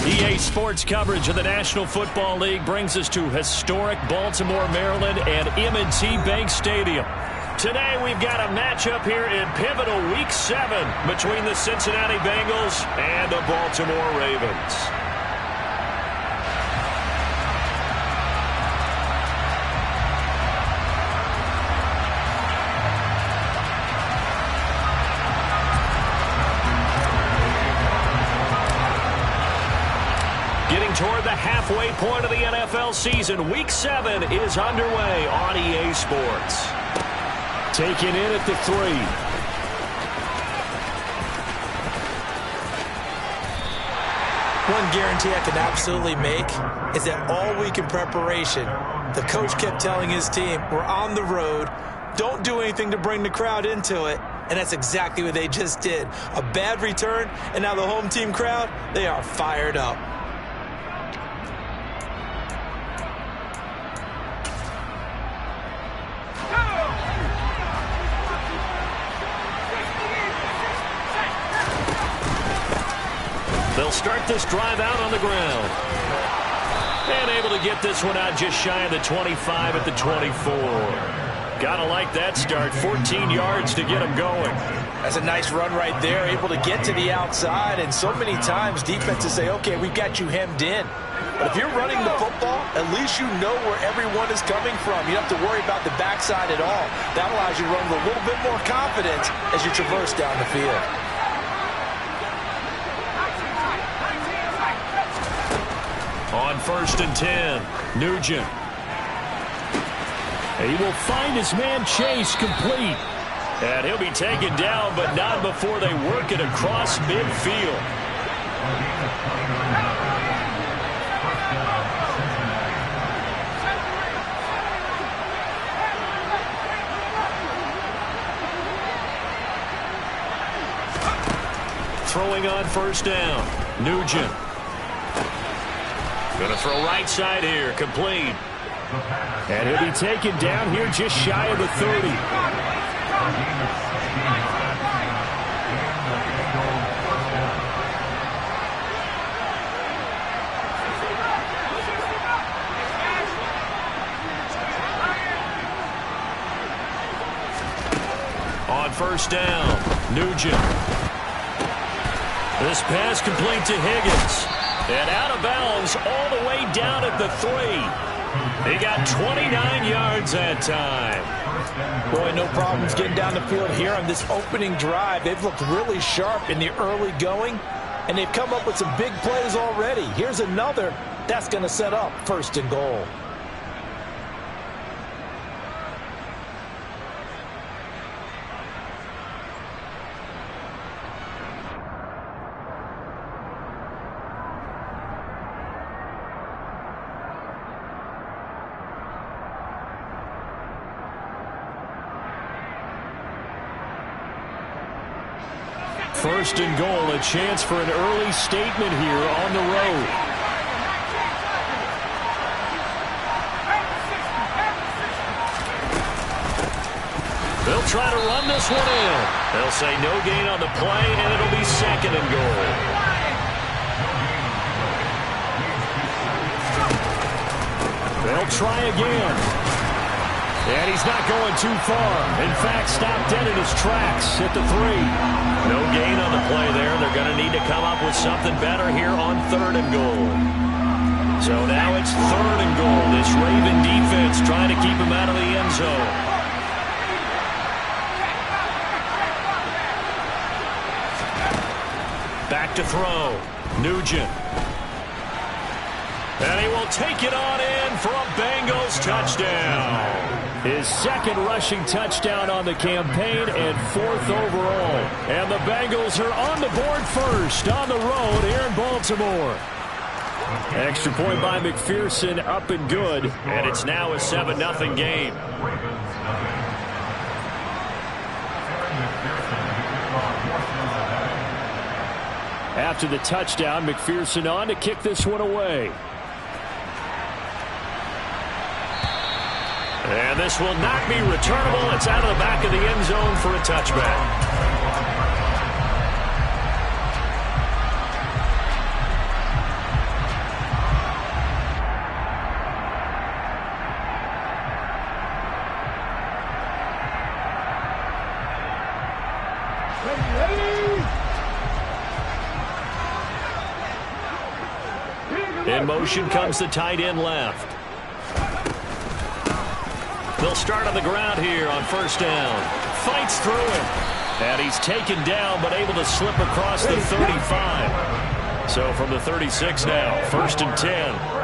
EA Sports coverage of the National Football League brings us to historic Baltimore, Maryland and M&T Bank Stadium. Today we've got a matchup here in pivotal Week 7 between the Cincinnati Bengals and the Baltimore Ravens. Getting toward the halfway point of the NFL season, Week 7 is underway on EA Sports. Taken in at the 3. One guarantee I can absolutely make is that all week in preparation, the coach kept telling his team, we're on the road, don't do anything to bring the crowd into it. And that's exactly what they just did. A bad return, and now the home team crowd, they are fired up. They'll start this drive out on the ground. And able to get this one out just shy of the 25 at the 24. Gotta like that start. 14 yards to get them going. That's a nice run right there. Able to get to the outside. And so many times defenses say, okay, we've got you hemmed in. But if you're running the football, at least you know where everyone is coming from. You don't have to worry about the backside at all. That allows you to run with a little bit more confidence as you traverse down the field. On 1st and 10, Nugent. He will find his man Chase complete. And he'll be taken down, but not before they work it across midfield. Throwing on 1st down, Nugent. Going to throw right side here, complete. And he'll be taken down here just shy of the 30. On 1st down, Nugent. This pass complete to Higgins. And out of bounds all the way down at the 3. He got 29 yards that time. Boy, no problems getting down the field here on this opening drive. They've looked really sharp in the early going, and they've come up with some big plays already. Here's another that's going to set up 1st and goal. First and goal, a chance for an early statement here on the road. They'll try to run this one in. They'll say no gain on the play, and it'll be 2nd and goal. They'll try again. And he's not going too far. In fact, stopped dead in his tracks at the 3. No gain on the play there. They're going to need to come up with something better here on 3rd and goal. So now it's 3rd and goal. This Raven defense trying to keep him out of the end zone. Back to throw. Nugent. And he will take it on in for a Bengals touchdown. His 2nd rushing touchdown on the campaign and 4th overall. And the Bengals are on the board first on the road here in Baltimore. Extra point by McPherson, up and good. And it's now a 7-0 game. After the touchdown, McPherson on to kick this one away. And this will not be returnable. It's out of the back of the end zone for a touchback. In motion comes the tight end left. They'll start on the ground here on first down. Fights through it. And he's taken down but able to slip across the 35. So from the 36 now, 1st and 10.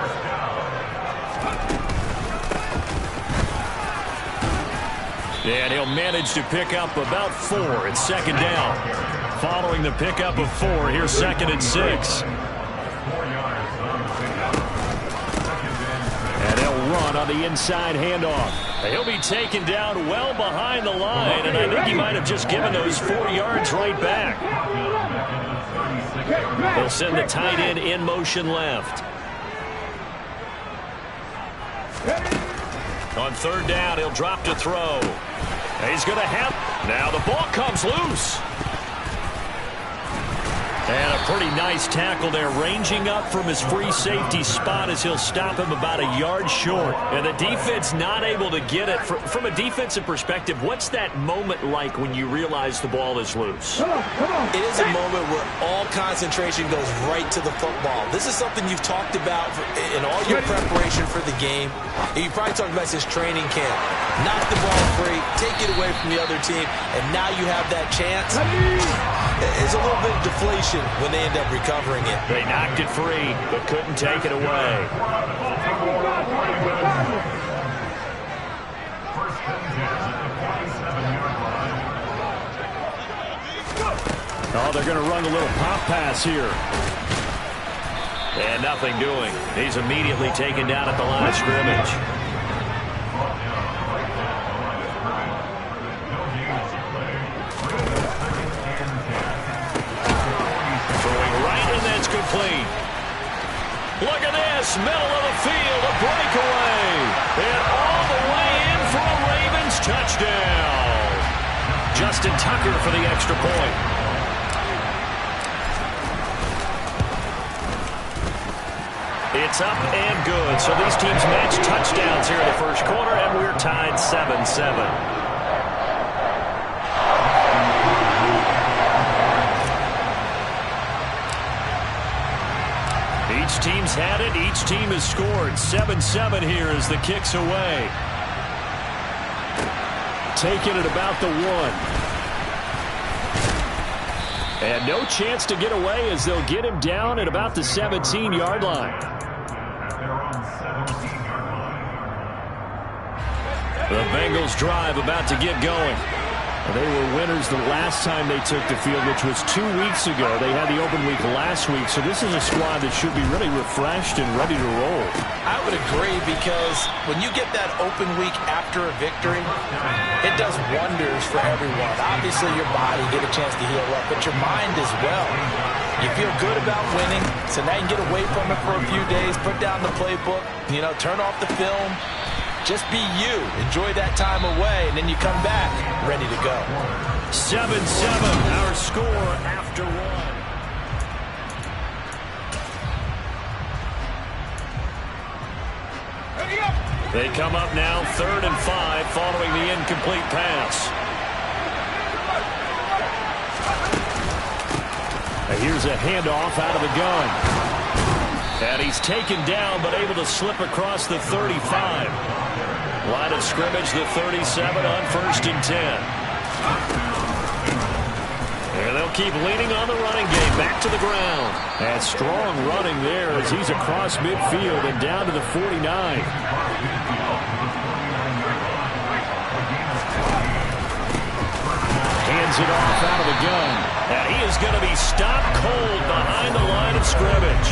And he'll manage to pick up about 4. It's 2nd down. Following the pickup of 4, here's 2nd and 6. And they'll run on the inside handoff. He'll be taken down well behind the line, and I think he might have just given those 4 yards right back. They'll send the tight end in motion left. On 3rd down, he'll drop to throw. He's going to have... Now the ball comes loose. And a pretty nice tackle there, ranging up from his free safety spot as he'll stop him about a yard short. And the defense not able to get it. From a defensive perspective, what's that moment like when you realize the ball is loose? It is a moment where all concentration goes right to the football. This is something you've talked about in all your preparation for the game. You probably talked about this training camp. Knock the ball free, take it away from the other team, and now you have that chance. It's a little bit of deflation when they end up recovering it. They knocked it free, but couldn't take it away. Oh, they're going to run a little pop pass here. And nothing doing. He's immediately taken down at the line of scrimmage. Complete. Look at this, middle of the field, a breakaway. And all the way in for a Ravens touchdown. Justin Tucker for the extra point. It's up and good. So these teams match touchdowns here in the first quarter, and we're tied 7-7. Each team's had it. Each team has scored. 7-7 here as the kick's away. Taking it about the 1. And no chance to get away as they'll get him down at about the 17-yard line. The Bengals drive about to get going. They were winners the last time they took the field, which was 2 weeks ago. They had the open week last week, so this is a squad that should be really refreshed and ready to roll. I would agree, because when you get that open week after a victory, it does wonders for everyone. Obviously, your body get a chance to heal up, but your mind as well. You feel good about winning, so now you can get away from it for a few days, put down the playbook, turn off the film. Just be you. Enjoy that time away, and then you come back ready to go. 7-7, our score after 1. They come up now 3rd and 5 following the incomplete pass. Here's a handoff out of the gun. And he's taken down but able to slip across the 35. Line of scrimmage, the 37 on 1st and 10. And they'll keep leaning on the running game. Back to the ground. And strong running there as he's across midfield and down to the 49. Hands it off out of the gun. And he is going to be stopped cold behind the line of scrimmage.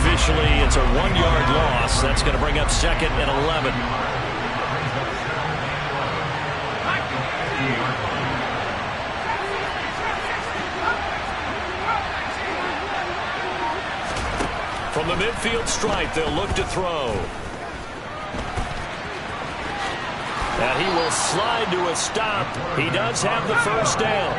Officially, it's a 1-yard loss. That's going to bring up 2nd and 11. From the midfield stripe, they'll look to throw. And he will slide to a stop. He does have the first down.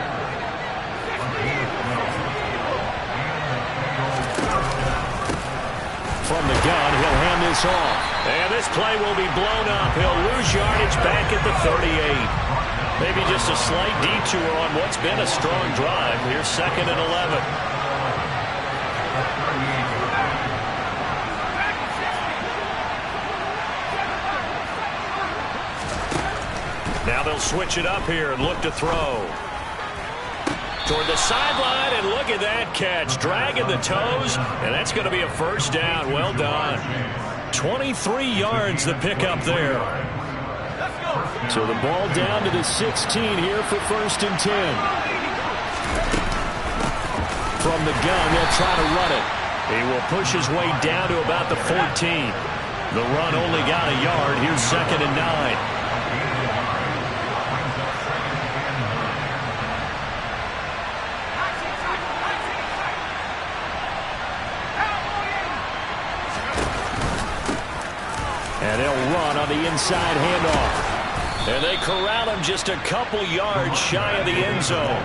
From the gun, he'll hand this off. And this play will be blown up. He'll lose yardage back at the 38. Maybe just a slight detour on what's been a strong drive. Here's 2nd and 11. Now they'll switch it up here and look to throw. Toward the sideline, and look at that catch. Dragging the toes, and that's going to be a first down. Well done. 23 yards the pickup there. So the ball down to the 16 here for 1st and 10. From the gun, they'll try to run it. He will push his way down to about the 14. The run only got a yard. Here's 2nd and 9. And they'll run on the inside handoff. And they corral him just a couple yards shy of the end zone.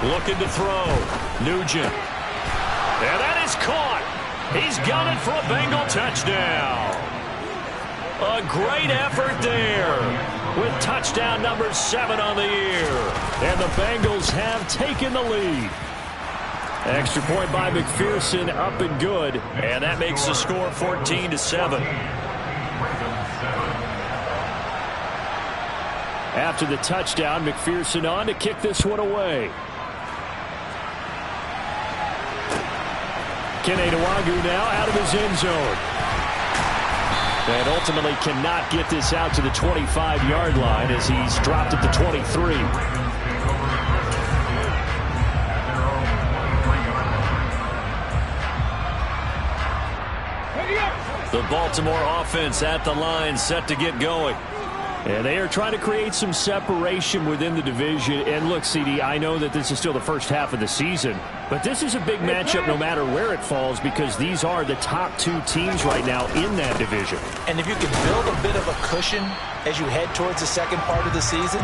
Looking to throw. Nugent. And that is caught. He's got it for a Bengal touchdown. A great effort there, with touchdown number 7 on the year. And the Bengals have taken the lead. Extra point by McPherson, up and good. And that makes the score 14-7. After the touchdown, McPherson on to kick this one away. Kene Nwangwu now out of his end zone. And ultimately cannot get this out to the 25-yard line as he's dropped at the 23. The Baltimore offense at the line, set to get going. And they are trying to create some separation within the division. And look, CD, I know that this is still the first half of the season, but this is a big matchup no matter where it falls, because these are the top 2 teams right now in that division. And if you can build a bit of a cushion as you head towards the second part of the season,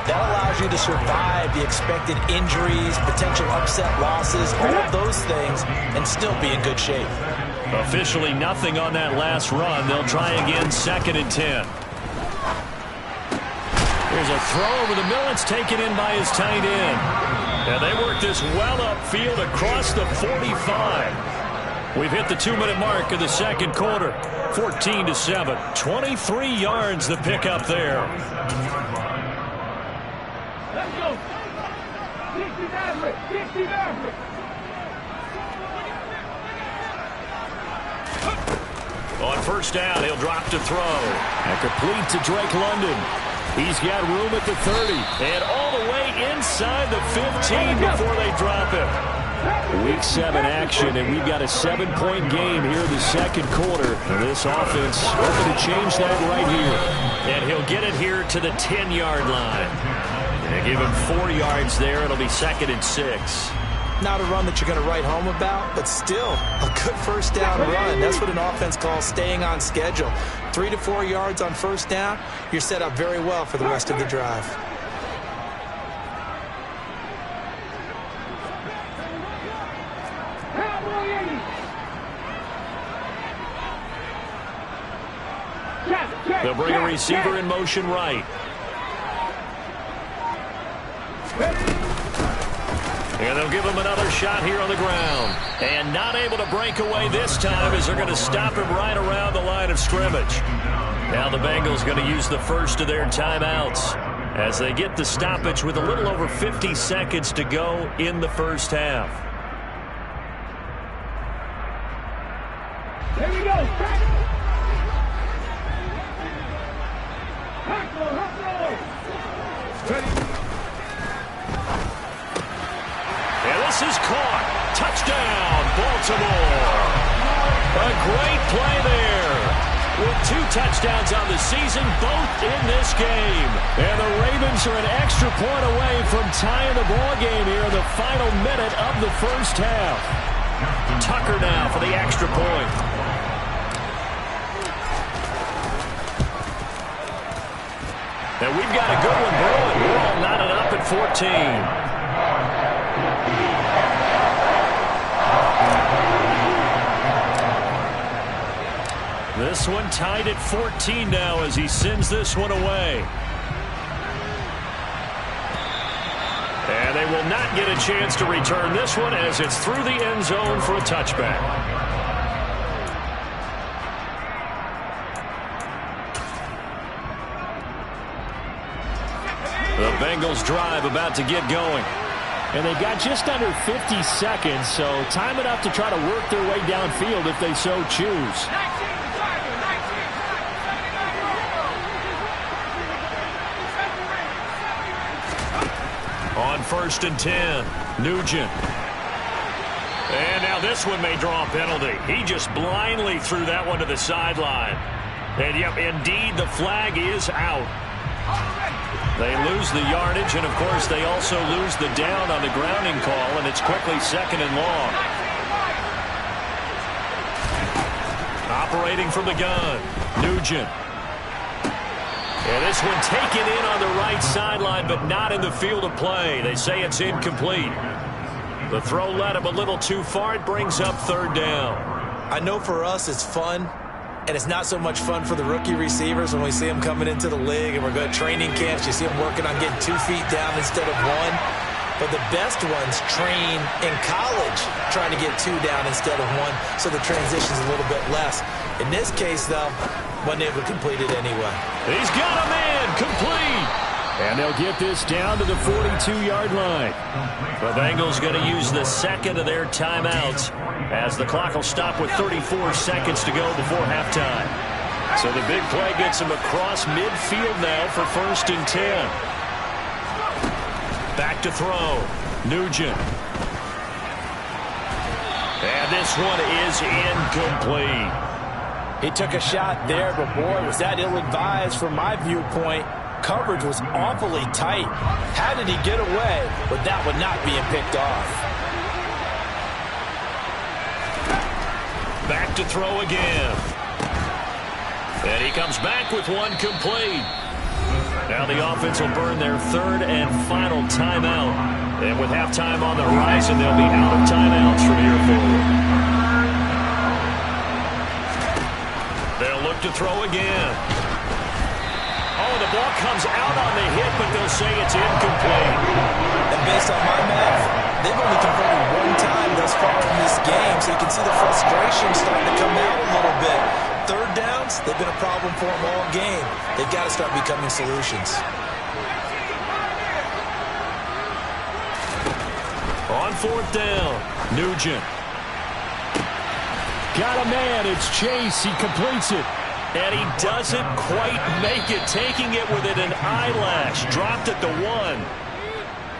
that allows you to survive the expected injuries, potential upset losses, all of those things, and still be in good shape. Officially nothing on that last run. They'll try again, 2nd and 10. There's a throw over the middle. It's taken in by his tight end. And they work this well upfield across the 45. We've hit the 2-minute mark of the second quarter. 14-7. 23 yards the pickup there. Let's go. 60 On first down, he'll drop to throw. And complete to Drake London. He's got room at the 30. And all the way inside the 15 before they drop him. Week 7 action, and we've got a 7-point game here in the second quarter. And this offense hoping to change that right here. And he'll get it here to the 10-yard line. And give him 4 yards there. It'll be 2nd and 6. Not a run that you're going to write home about, but still a good first down run. That's what an offense calls staying on schedule. 3 to 4 yards on first down, you're set up very well for the rest of the drive. They'll bring a receiver in motion right. And they'll give him another shot here on the ground. And not able to break away this time as they're going to stop him right around the line of scrimmage. Now the Bengals going to use the first of their timeouts as they get the stoppage with a little over 50 seconds to go in the first half. Here we go. And this is caught. Touchdown, Baltimore. A great play there. With 2 touchdowns on the season, both in this game. And the Ravens are an extra point away from tying the ball game here in the final minute of the first half. Tucker now for the extra point. And we've got a good one brewing. We're all knotted up at 14. This one tied at 14 now as he sends this one away. And they will not get a chance to return this one as it's through the end zone for a touchback. The Bengals drive about to get going. And they got just under 50 seconds, so time enough to try to work their way downfield if they so choose. On 1st and 10, Nugent. And now this one may draw a penalty. He just blindly threw that one to the sideline. And yep, indeed, the flag is out. They lose the yardage, and of course they also lose the down on the grounding call, and it's quickly 2nd and long. Operating from the gun, Nugent. And this one taken in on the right sideline, but not in the field of play. They say it's incomplete. The throw led him a little too far. It brings up 3rd down. I know for us it's fun, and it's not so much fun for the rookie receivers when we see them coming into the league and we're going to training camps. You see them working on getting 2 feet down instead of 1. But the best ones train in college trying to get 2 down instead of 1, so the transition's a little bit less. In this case, though, wasn't able to complete it anyway. He's got a man complete. And they'll get this down to the 42-yard line. The Bengals going to use the 2nd of their timeouts as the clock will stop with 34 seconds to go before halftime. So the big play gets him across midfield now for 1st and 10. Back to throw. Nugent. And this one is incomplete. He took a shot there, but boy, was that ill-advised from my viewpoint. Coverage was awfully tight. How did he get away with that one not being picked off? Back to throw again. And he comes back with one complete. Now the offense will burn their 3rd and final timeout. And with halftime on the horizon, they'll be out of timeouts from here forward. They'll look to throw again. Oh, the ball comes out on the hit, but they'll say it's incomplete. And based on my math, they've only converted 1 time thus far in this game, so you can see the frustration starting to come out a little bit. 3rd downs, they've been a problem for them all game. They've got to start becoming solutions. On 4th down, Nugent. Got a man. It's Chase. He completes it. And he doesn't quite make it, taking it within an eyelash. Dropped at the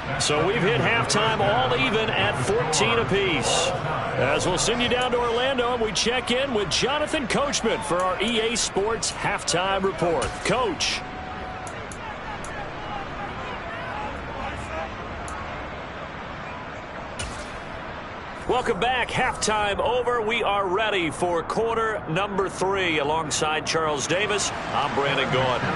1. So we've hit halftime all even at 14 apiece. As we'll send you down to Orlando, and we check in with Jonathan Coachman for our EA Sports Halftime Report. Coach. Welcome back. Halftime over. We are ready for quarter number 3. Alongside Charles Davis, I'm Brandon Gaudin.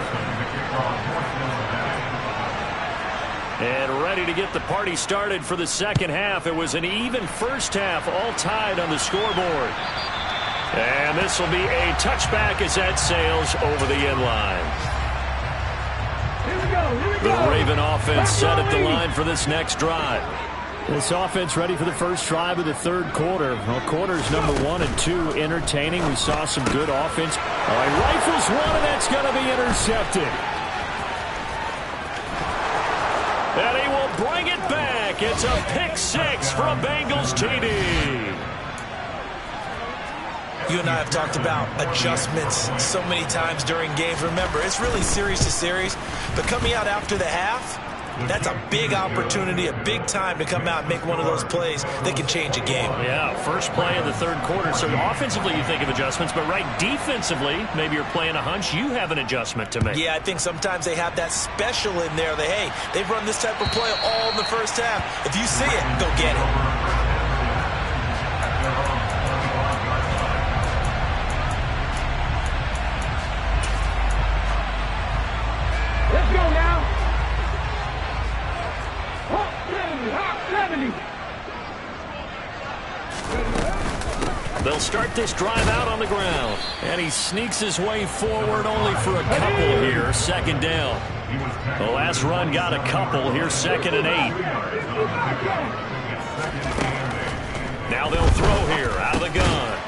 And ready to get the party started for the 2nd half. It was an even first half, all tied on the scoreboard. And this will be a touchback as that sails over the end line. The Raven offense set at the line for this next drive. This offense ready for the first drive of the 3rd quarter. Well, quarters number 1 and 2 entertaining. We saw some good offense. Oh, he rifles one, and that's going to be intercepted. And he will bring it back. It's a pick 6 for a Bengals TD. You and I have talked about adjustments so many times during games. Remember, it's really series to series. But coming out after the half, that's a big opportunity, a big time to come out and make one of those plays that can change a game. Yeah, first play of the 3rd quarter. So offensively you think of adjustments, but right defensively, maybe you're playing a hunch, you have an adjustment to make. Yeah, I think sometimes they have that special in there that, hey, they've run this type of play all in the first half. If you see it, go get it. start this drive out on the ground. And he sneaks his way forward only for a couple here. Second down. The last run got a couple. Here's 2nd and 8. Now they'll throw here out of the gun.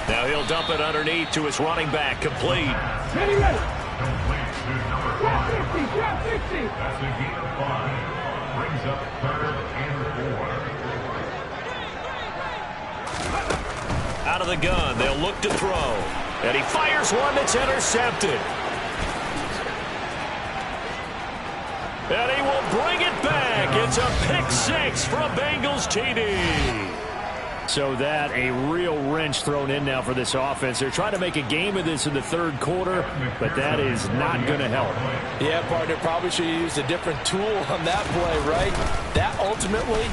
Now he'll dump it underneath to his running back. Complete. Ready, ready. Drop 60, drop 60. That's a gain of 5. Brings up 3rd and 4. Out of the gun. They'll look to throw. And he fires one that's intercepted. And he will bring it back. It's a pick 6 from Bengals TD. So that a real wrench thrown in now for this offense. They're trying to make a game of this in the 3rd quarter, but that is not going to help. Yeah, partner, probably should have used a different tool on that play, right? That ultimately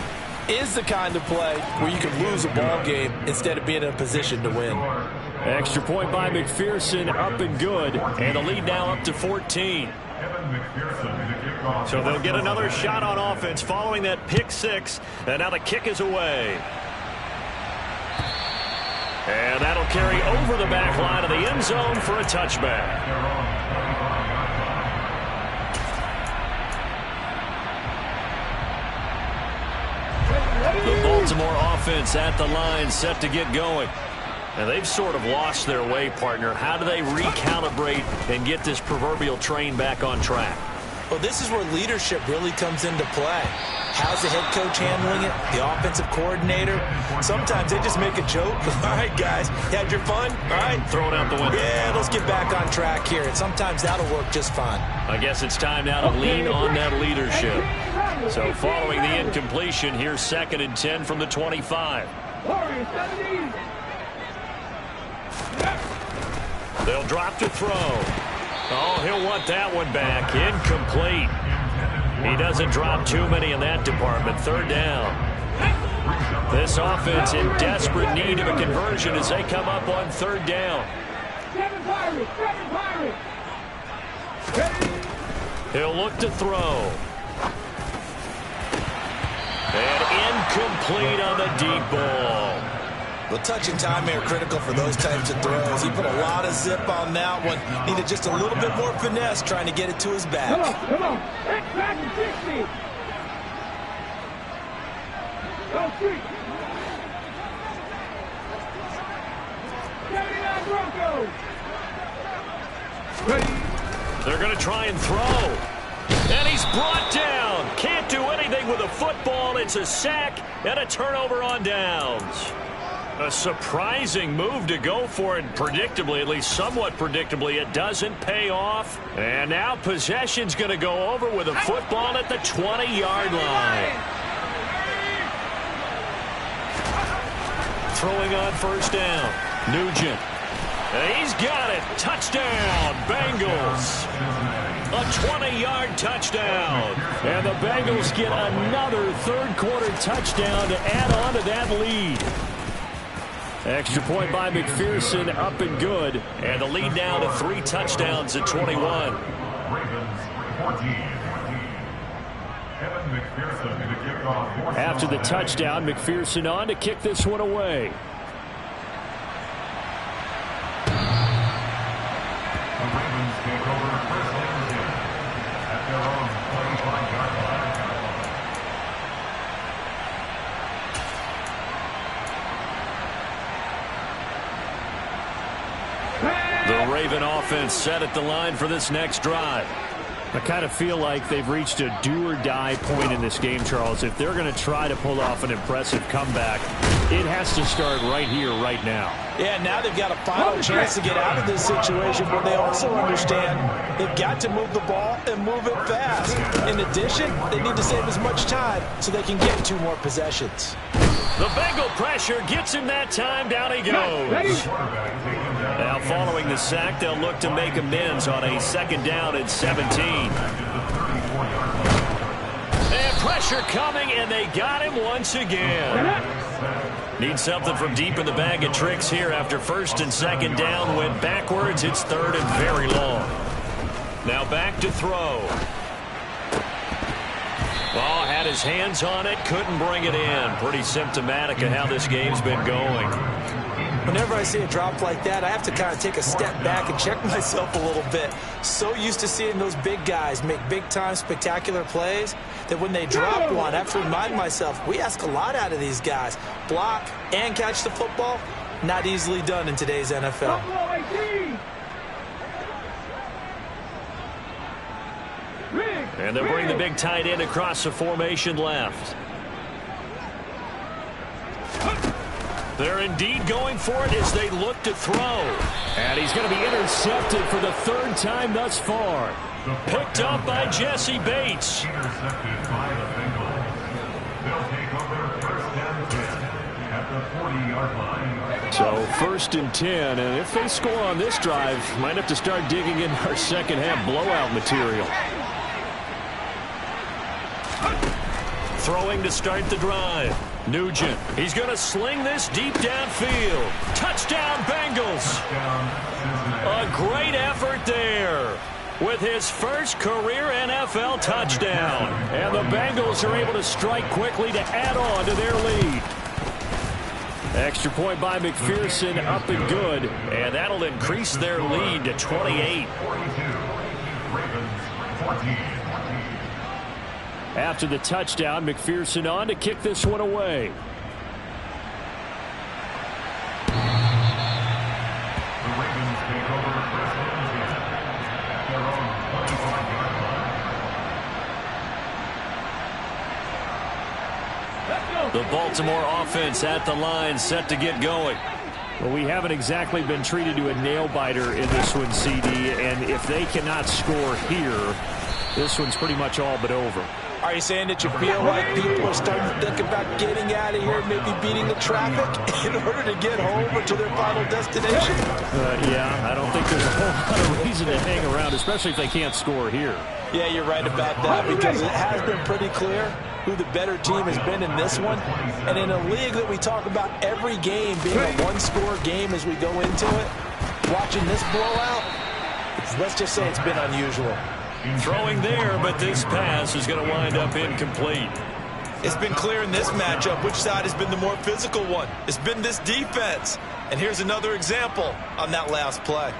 is the kind of play where you can lose a ball game instead of being in a position to win. Extra point by McPherson, up and good. And the lead now up to 14. So they'll get another shot on offense following that pick 6. And now the kick is away. And that'll carry over the back line of the end zone for a touchback. The Baltimore offense at the line, set to get going. And they've sort of lost their way, partner. How do they recalibrate and get this proverbial train back on track? Well, this is where leadership really comes into play. How's the head coach handling it? The offensive coordinator? Sometimes they just make a joke. All right, guys, you had your fun? All right. Throw it out the window. Yeah, let's get back on track here. And sometimes that'll work just fine. I guess it's time now to lean on that leadership. So following the incompletion, here's 2nd and 10 from the 25. They'll drop to throw. Oh, he'll want that one back. Incomplete. He doesn't drop too many in that department. 3rd down. This offense in desperate need of a conversion as they come up on 3rd down. He'll look to throw. And incomplete on the deep ball. Well, touch and time here critical for those types of throws. He put a lot of zip on that one. Needed just a little bit more finesse trying to get it to his back. Come on. Back to 60. Go 3. 79 Broncos. Ready. They're going to try and throw. And he's brought down. Can't do anything with a football. It's a sack and a turnover on downs. A surprising move to go for it. Predictably, at least somewhat predictably, it doesn't pay off. And now possession's going to go over with a football at the 20-yard line. Throwing on 1st down. Nugent. And he's got it. Touchdown, Bengals. A 20-yard touchdown. And the Bengals get another 3rd quarter touchdown to add on to that lead. Extra point by McPherson, up and good. And the lead now to 3 touchdowns at 21. After the touchdown, McPherson on to kick this one away. The Ravens take over 1st and 10 at their own 25-yard line. The Raven offense set at the line for this next drive. I kind of feel like they've reached a do-or-die point in this game, Charles. If they're going to try to pull off an impressive comeback, it has to start right here, right now. Yeah, now they've got a final chance to get out of this situation, but they also understand they've got to move the ball and move it fast. In addition, they need to save as much time so they can get 2 more possessions. The Bengal pressure gets him that time. Down he goes. Now following the sack, they'll look to make amends on a 2nd down and 17. And pressure coming, and they got him once again. Need something from deep in the bag of tricks here after 1st and 2nd down. Went backwards. It's 3rd and very long. Now back to throw. Ball had his hands on it, couldn't bring it in. Pretty symptomatic of how this game's been going. Whenever I see a drop like that, I have to kind of take a step back and check myself a little bit. So used to seeing those big guys make big-time spectacular plays that when they drop one, I have to remind myself, we ask a lot out of these guys. Block and catch the football, not easily done in today's NFL. And they'll bring the big tight end across the formation left. They're indeed going for it as they look to throw. And he's going to be intercepted for the third time thus far. Picked up by Jesse Bates. Intercepted by the Bengals. They'll take over first and 10 at the 40-yard line. So 1st and 10, and if they score on this drive, might have to start digging in our second half blowout material. Throwing to start the drive. Nugent. He's going to sling this deep downfield. Touchdown, Bengals. A great effort there with his first career NFL touchdown. And the Bengals are able to strike quickly to add on to their lead. Extra point by McPherson, up and good. And that'll increase their lead to 28. After the touchdown, McPherson on to kick this one away. The Ravens take over first and 10 at their own 25-yard line. The Baltimore offense at the line, set to get going. Well, we haven't exactly been treated to a nail-biter in this one, CD, and if they cannot score here, this one's pretty much all but over. Are you saying that you feel like people are starting to think about getting out of here, maybe beating the traffic in order to get home or to their final destination? Yeah, I don't think there's a whole lot of reason to hang around, especially if they can't score here. Yeah, you're right about that, because it has been pretty clear who the better team has been in this one. And in a league that we talk about every game being a one-score game as we go into it, watching this blowout, let's just say it's been unusual. Throwing there, but this pass is going to wind up incomplete. It's been clear in this matchup which side has been the more physical one. It's been this defense. And here's another example on that last play.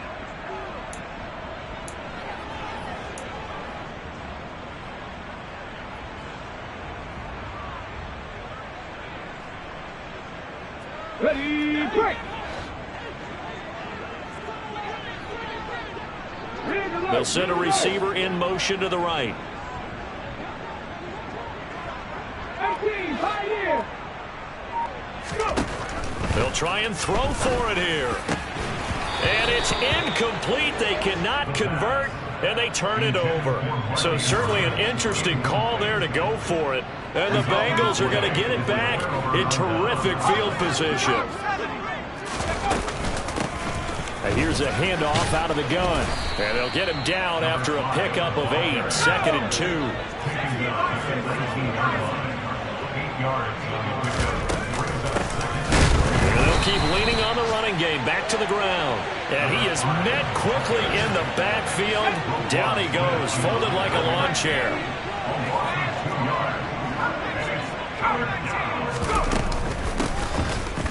Ready, break! They'll send a receiver in motion to the right. They'll try and throw for it here. And it's incomplete. They cannot convert, and they turn it over. So certainly an interesting call there to go for it. And the Bengals are going to get it back in terrific field position. And here's a handoff out of the gun. And they'll get him down after a pickup of 8. 2nd and 2. And they'll keep leaning on the running game. Back to the ground. And he is met quickly in the backfield. Down he goes, folded like a lawn chair.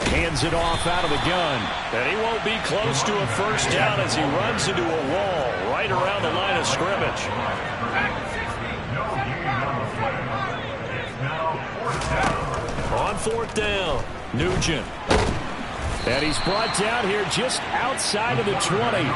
Hands it off out of the gun. And he won't be close to a first down as he runs into a wall right around the line of scrimmage. On 4th down, Nugent. And he's brought down here just outside of the 20.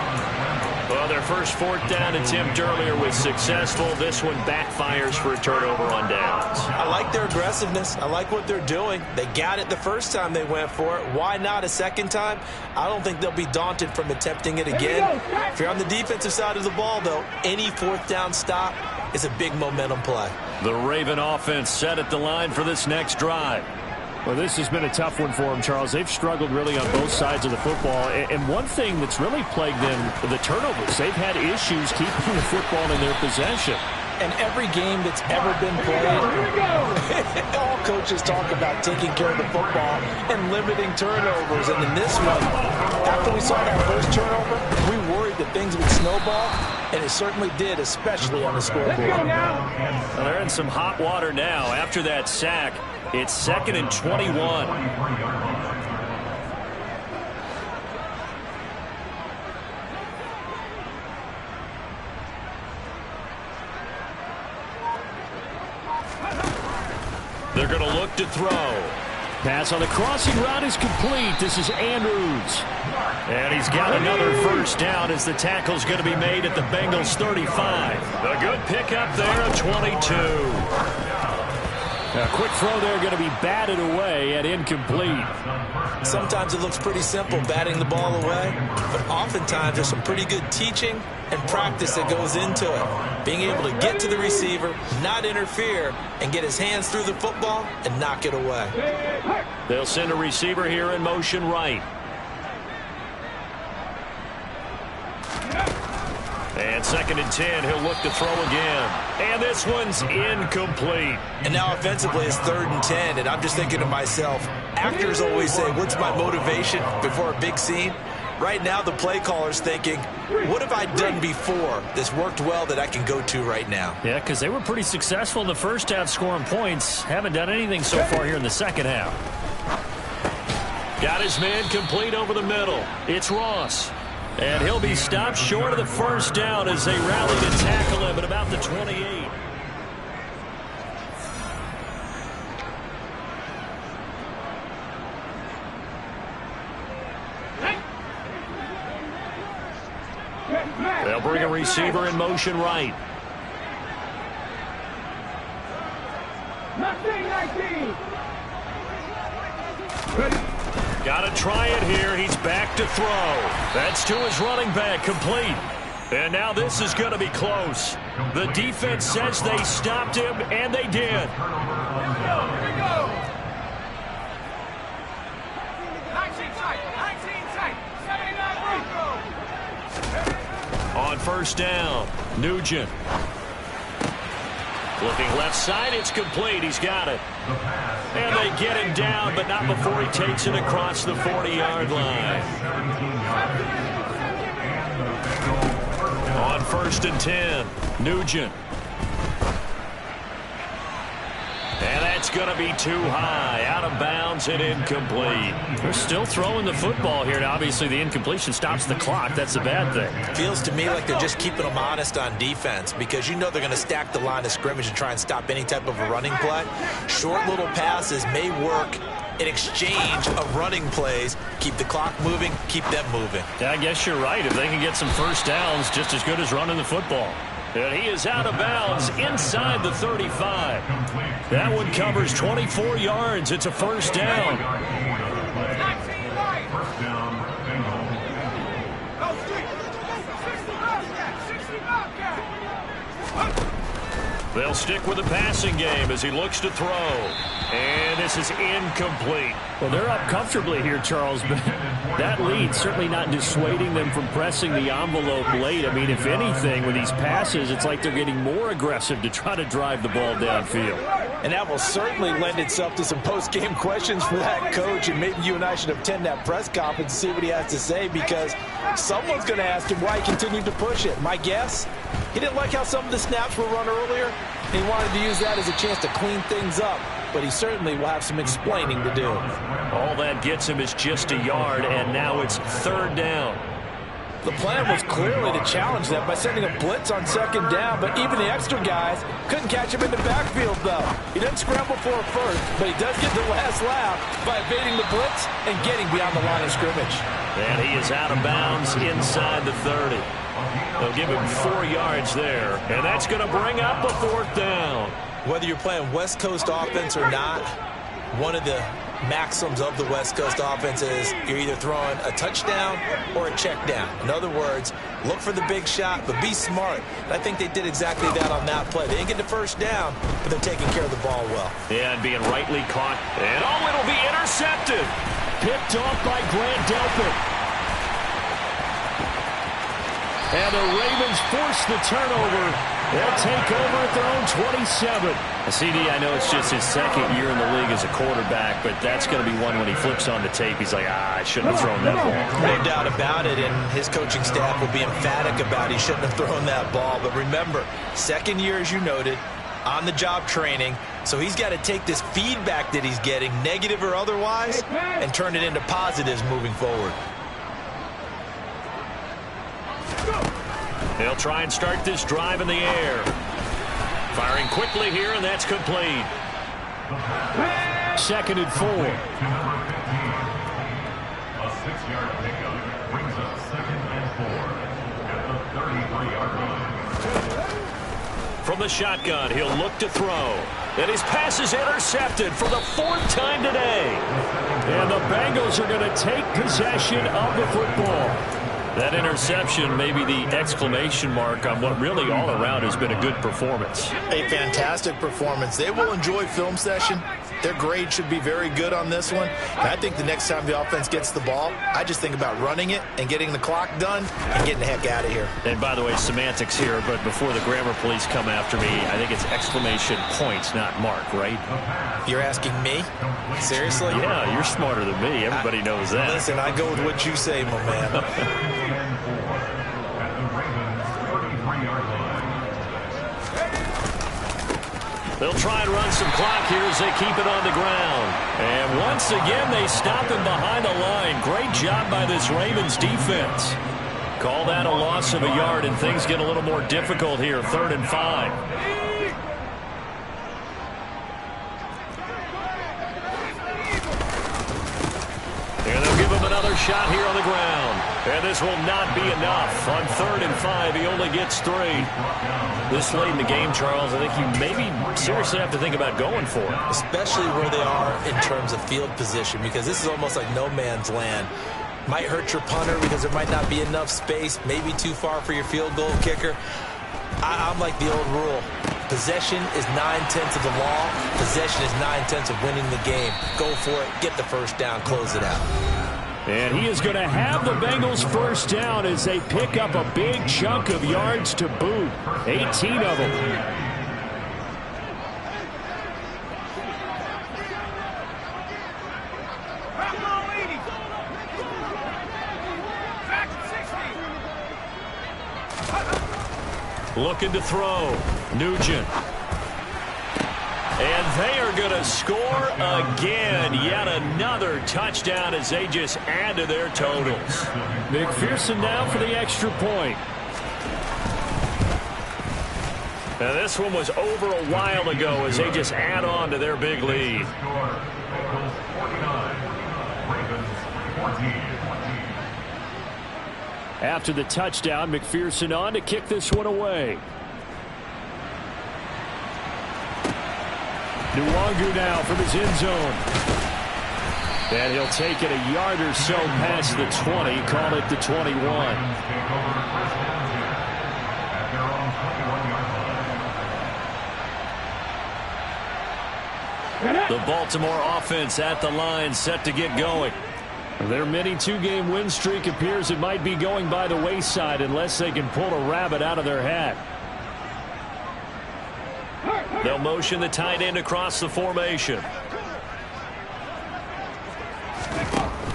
Well, their first 4th down attempt earlier was successful. This one backfires for a turnover on downs. I like their aggressiveness. I like what they're doing. They got it the first time they went for it. Why not a second time? I don't think they'll be daunted from attempting it again. If you're on the defensive side of the ball, though, any 4th down stop is a big momentum play. The Raven offense set at the line for this next drive. Well, this has been a tough one for them, Charles. They've struggled really on both sides of the football. And one thing that's really plagued them, the turnovers. They've had issues keeping the football in their possession. And every game that's ever been played, all coaches talk about taking care of the football and limiting turnovers. And in this one, after we saw that first turnover, we worried that things would snowball, and it certainly did, especially on the scoreboard. Well, they're in some hot water now. After that sack, it's 2nd and 21. They're going to look to throw. Pass on the crossing route is complete. This is Andrews. And he's got another first down as the tackle's going to be made at the Bengals 35. A good pickup there of 22. A quick throw there going to be batted away and incomplete. Sometimes it looks pretty simple batting the ball away, but oftentimes there's some pretty good teaching and practice that goes into it. Being able to get to the receiver, not interfere, and get his hands through the football and knock it away. They'll send a receiver here in motion right. And 2nd and 10, he'll look to throw again. And this one's incomplete. And now offensively it's 3rd and 10, and I'm just thinking to myself, actors always say, what's my motivation before a big scene? Right now the play caller's thinking, what have I done before that's worked well that I can go to right now? Yeah, because they were pretty successful in the first half scoring points. Haven't done anything so far here in the second half. Got his man complete over the middle. It's Ross. And he'll be stopped short of the first down as they rally to tackle him at about the 28. They'll bring a receiver in motion right. 19. Got to try it here. He's back to throw. That's to his running back, complete. And now this is going to be close. The defense says they stopped him, and they did. Here we go. 19 tight. 79 On first down, Nugent. Looking left side, it's complete. He's got it. And they get him down, but not before he takes it across the 40-yard line. On 1st and 10, Nugent. And that's going to be too high. Out of bounds and incomplete. They're still throwing the football here. And obviously, the incompletion stops the clock. That's the bad thing. Feels to me like they're just keeping them honest on defense because you know they're going to stack the line of scrimmage and try and stop any type of a running play. Short little passes may work in exchange of running plays. Keep the clock moving, keep them moving. Yeah, I guess you're right. If they can get some first downs, just as good as running the football. And he is out of bounds inside the 35. That one covers 24 yards. It's a first down. First down, Bengals. They'll stick with the passing game as he looks to throw. And this is incomplete. Well, they're up comfortably here, Charles, but that lead certainly not dissuading them from pressing the envelope late. I mean, if anything, with these passes, it's like they're getting more aggressive to try to drive the ball downfield. And that will certainly lend itself to some post-game questions for that coach, and maybe you and I should attend that press conference and see what he has to say, because someone's going to ask him why he continued to push it. My guess, he didn't like how some of the snaps were run earlier, and he wanted to use that as a chance to clean things up. But he certainly will have some explaining to do. All that gets him is just a yard, and now it's 3rd down. The plan was clearly to challenge them by sending a blitz on 2nd down, but even the extra guys couldn't catch him in the backfield, though. He doesn't scramble for a first, but he does get the last laugh by evading the blitz and getting beyond the line of scrimmage. And he is out of bounds inside the 30. They'll give him 4 yards there, and that's going to bring up a 4th down. Whether you're playing West Coast offense or not, one of the maxims of the West Coast offense is you're either throwing a touchdown or a check down. In other words, look for the big shot, but be smart. And I think they did exactly that on that play. They didn't get the first down, but they're taking care of the ball well. Yeah, and being rightly caught. And oh, it'll be intercepted. Picked off by Grant Delpit. And the Ravens force the turnover. They'll take over at their own 27. CD, I know it's just his 2nd year in the league as a quarterback, but that's going to be one when he flips on the tape. He's like, I shouldn't have thrown that ball. No doubt about it, and his coaching staff will be emphatic about he shouldn't have thrown that ball. But remember, 2nd year, as you noted, on-the-job training, so he's got to take this feedback that he's getting, negative or otherwise, and turn it into positives moving forward. They'll try and start this drive in the air. Firing quickly here, and that's complete. 2nd and 4. To number 15. A 6-yard pickup brings up 2nd and 4 at the 33-yard line. From the shotgun, he'll look to throw. And his pass is intercepted for the 4th time today. And the Bengals are going to take possession of the football. That interception may be the exclamation mark on what really all around has been a good performance. A fantastic performance. They will enjoy film session. Their grade should be very good on this one. And I think the next time the offense gets the ball, I just think about running it and getting the clock done and getting the heck out of here. And by the way, semantics here, but before the grammar police come after me, I think it's exclamation points, not mark, right? You're asking me? Seriously? Yeah, you're smarter than me. Everybody knows that. Listen, I go with what you say, my man. They'll try and run some clock here as they keep it on the ground. And once again, they stop him behind the line. Great job by this Ravens defense. Call that a loss of a yard, and things get a little more difficult here. 3rd and 5. And they'll give him another shot here on the ground. And this will not be enough. On 3rd and 5, he only gets 3. This late in the game, Charles, I think you maybe seriously have to think about going for it. Especially where they are in terms of field position, because this is almost like no man's land. Might hurt your punter because there might not be enough space, maybe too far for your field goal kicker. I'm like the old rule. Possession is 9/10 of the law. Possession is 9/10 of winning the game. Go for it. Get the first down. Close it out. And he is going to have the Bengals first down as they pick up a big chunk of yards to boot. 18 of them. Looking to throw. Nugent. And they are going to score again. Yet another touchdown as they just add to their totals. McPherson now for the extra point. Now this one was over a while ago as they just add on to their big lead. After the touchdown, McPherson on to kick this one away. Nwangu now from his end zone. And he'll take it a yard or so past the 20, call it the 21. The Baltimore offense at the line, set to get going. Their mini 2-game win streak appears it might be going by the wayside unless they can pull a rabbit out of their hat. They'll motion the tight end across the formation.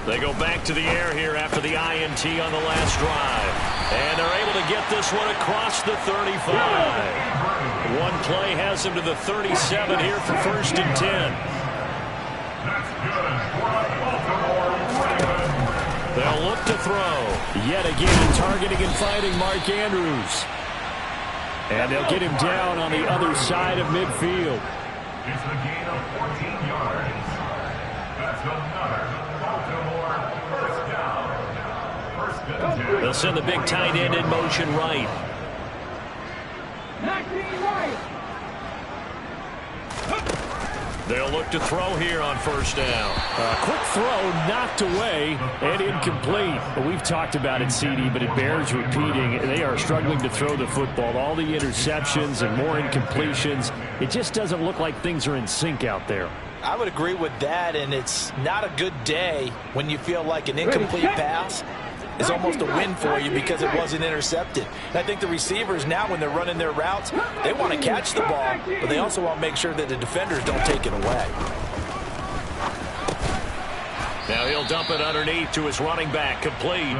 They go back to the air here after the INT on the last drive. And they're able to get this one across the 35. One play has them to the 37 here for 1st and 10. They'll look to throw. Yet again, targeting and finding Mark Andrews. And they'll get him down on the other side of midfield. It's a gain of 14 yards. That's another Baltimore first down. 1st and 10. They'll send the big tight end in motion right. They'll look to throw here on 1st down. Quick throw knocked away and incomplete. We've talked about it, CD, but it bears repeating. They are struggling to throw the football. All the interceptions and more incompletions. It just doesn't look like things are in sync out there. I would agree with that, and it's not a good day when you feel like an incomplete pass is almost a win for you because it wasn't intercepted. And I think the receivers now, when they're running their routes, they want to catch the ball, but they also want to make sure that the defenders don't take it away. Now he'll dump it underneath to his running back, complete.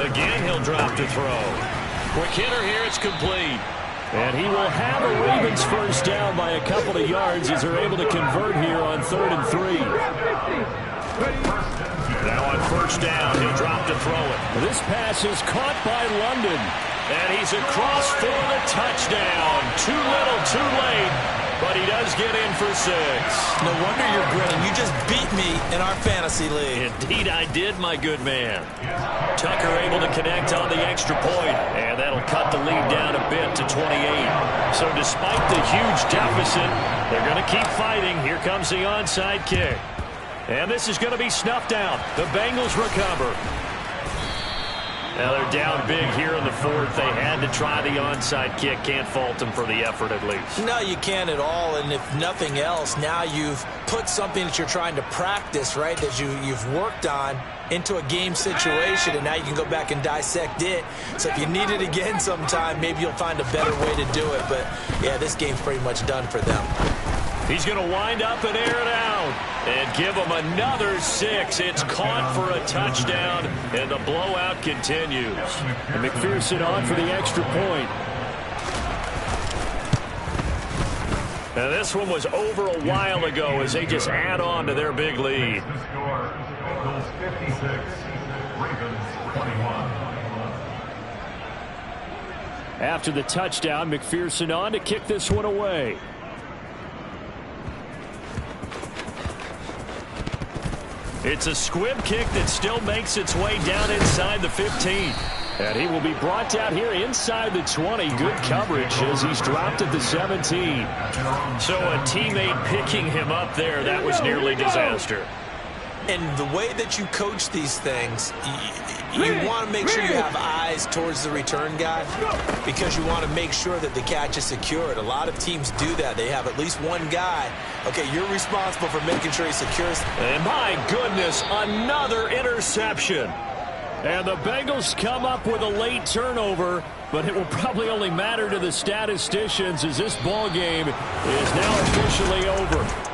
Again, he'll drop to throw. Quick hitter here, it's complete. And he will have a Ravens first down by a couple of yards as they're able to convert here on 3rd and 3. Now Now on first down, he'll drop to throw it. This pass is caught by London. And he's across for the touchdown. Too little, too late. But he does get in for 6. No wonder you're grinning. You just beat me in our fantasy league. Indeed I did, my good man. Tucker able to connect on the extra point. And that'll cut the lead down a bit to 28. So despite the huge deficit, they're going to keep fighting. Here comes the onside kick. And this is going to be snuffed out. The Bengals recover. Now they're down big here in the fourth. They had to try the onside kick. Can't fault them for the effort at least. No, you can't at all. And if nothing else, now you've put something that you're trying to practice, right, that you've worked on into a game situation, and now you can go back and dissect it. So if you need it again sometime, maybe you'll find a better way to do it. But, yeah, this game's pretty much done for them. He's going to wind up and air it out and give him another 6. It's caught for a touchdown, and the blowout continues. And McPherson on for the extra point. Now this one was over a while ago as they just add on to their big lead. The score, Bengals 56, Ravens 21. After the touchdown, McPherson on to kick this one away. It's a squib kick that still makes its way down inside the 15. And he will be brought down here inside the 20. Good coverage as he's dropped at the 17. So a teammate picking him up there, that was nearly disaster. And the way that you coach these things, you want to make sure you have eyes towards the return guy because you want to make sure that the catch is secured. A lot of teams do that. They have at least one guy. Okay, you're responsible for making sure he secures. And my goodness, another interception. And the Bengals come up with a late turnover, but it will probably only matter to the statisticians as this ball game is now officially over.